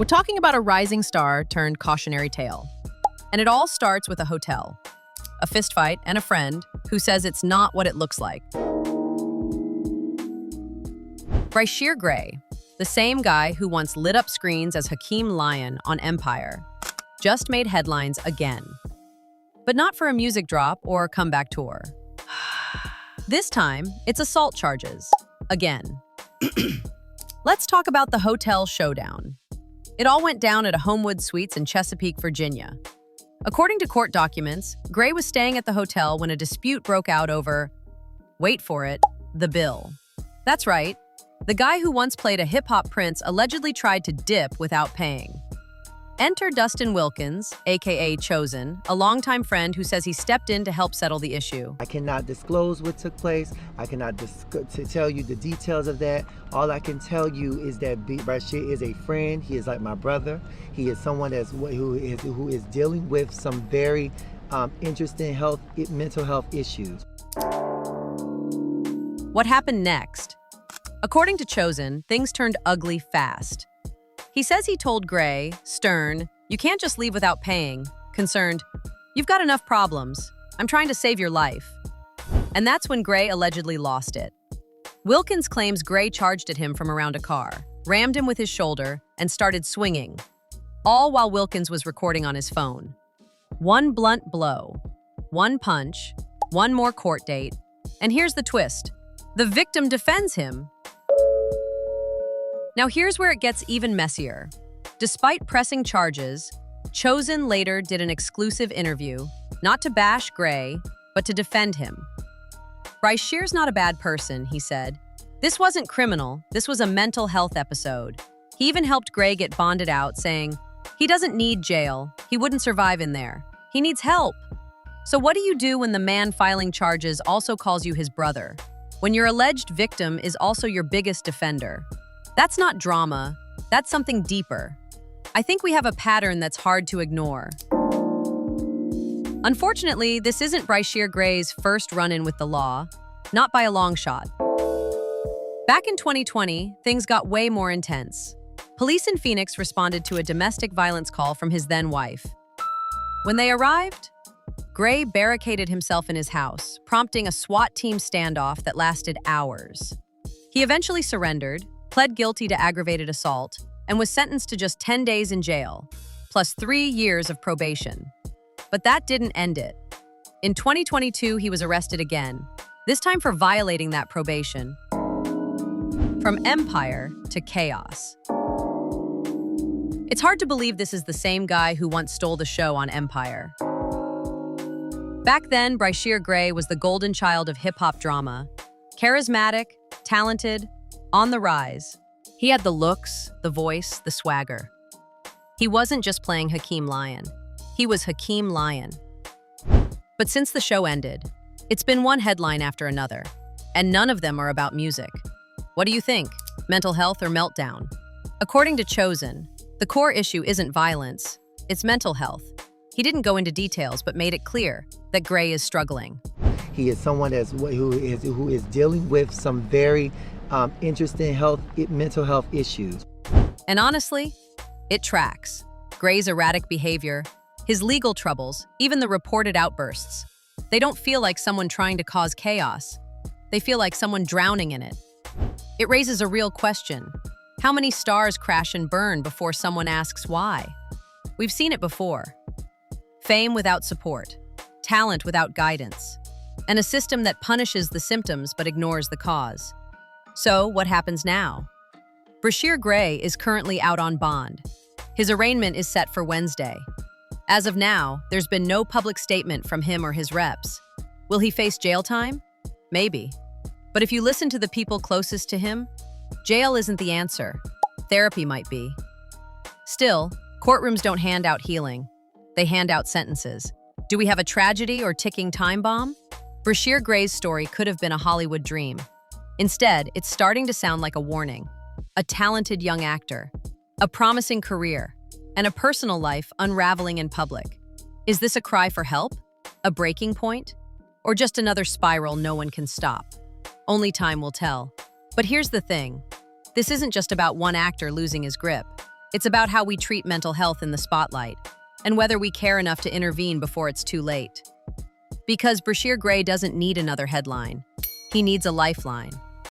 We're talking about a rising star turned cautionary tale. And it all starts with a hotel, a fistfight, and a friend who says it's not what it looks like. Bryshere Gray, the same guy who once lit up screens as Hakeem Lyon on Empire, just made headlines again. But not for a music drop or comeback tour. This time, it's assault charges. Again. Let's talk about the Hotel Showdown. It all went down at a Homewood Suites in Chesapeake, Virginia. According to court documents, Gray was staying at the hotel when a dispute broke out over, wait for it, the bill. That's right. The guy who once played a hip-hop prince allegedly tried to dip without paying. Enter Dustin Wilkins, aka Chosen, a longtime friend who says he stepped in to help settle the issue. I cannot disclose what took place. I cannot tell you the details of that. All I can tell you is that Bryshere is a friend. He is like my brother. He is someone who is dealing with some very interesting mental health issues. What happened next? According to Chosen, things turned ugly fast. He says he told Gray, stern, you can't just leave without paying. Concerned, you've got enough problems. I'm trying to save your life. And that's when Gray allegedly lost it. Wilkins claims Gray charged at him from around a car, rammed him with his shoulder, and started swinging. All while Wilkins was recording on his phone. One blunt blow, one punch, one more court date. And here's the twist. The victim defends him. Now here's where it gets even messier. Despite pressing charges, Chosen later did an exclusive interview, not to bash Gray, but to defend him. Bryshere's not a bad person, he said. This wasn't criminal, this was a mental health episode. He even helped Gray get bonded out, saying, he doesn't need jail, he wouldn't survive in there. He needs help. So what do you do when the man filing charges also calls you his brother? When your alleged victim is also your biggest defender? That's not drama, that's something deeper. I think we have a pattern that's hard to ignore. Unfortunately, this isn't Bryshere Gray's first run-in with the law, not by a long shot. Back in 2020, things got way more intense. Police in Phoenix responded to a domestic violence call from his then-wife. When they arrived, Gray barricaded himself in his house, prompting a SWAT team standoff that lasted hours. He eventually surrendered, pled guilty to aggravated assault, and was sentenced to just 10 days in jail, plus 3 years of probation. But that didn't end it. In 2022, he was arrested again, this time for violating that probation. From empire to chaos. It's hard to believe this is the same guy who once stole the show on Empire. Back then, Bryshere Gray was the golden child of hip-hop drama. Charismatic, talented, on the rise. He had the looks, the voice, the swagger. He wasn't just playing Hakeem Lyon. He was Hakeem Lyon. But since the show ended, it's been one headline after another, and none of them are about music. What do you think? Mental health or meltdown? According to Chosen, the core issue isn't violence, it's mental health. He didn't go into details, but made it clear that Gray is struggling. He is someone who is dealing with some very interesting mental health issues. And honestly, it tracks. Gray's erratic behavior, his legal troubles, even the reported outbursts. They don't feel like someone trying to cause chaos. They feel like someone drowning in it. It raises a real question. How many stars crash and burn before someone asks why? We've seen it before. Fame without support, talent without guidance, and a system that punishes the symptoms but ignores the cause. So, what happens now? Bryshere Gray is currently out on bond. His arraignment is set for Wednesday. As of now, there's been no public statement from him or his reps. Will he face jail time? Maybe. But if you listen to the people closest to him, jail isn't the answer. Therapy might be. Still, courtrooms don't hand out healing. They hand out sentences. Do we have a tragedy or ticking time bomb? Bryshere Gray's story could have been a Hollywood dream. Instead, it's starting to sound like a warning. A talented young actor, a promising career, and a personal life unraveling in public. Is this a cry for help? A breaking point? Or just another spiral no one can stop? Only time will tell. But here's the thing. This isn't just about one actor losing his grip. It's about how we treat mental health in the spotlight and whether we care enough to intervene before it's too late. Because Bryshere Gray doesn't need another headline. He needs a lifeline.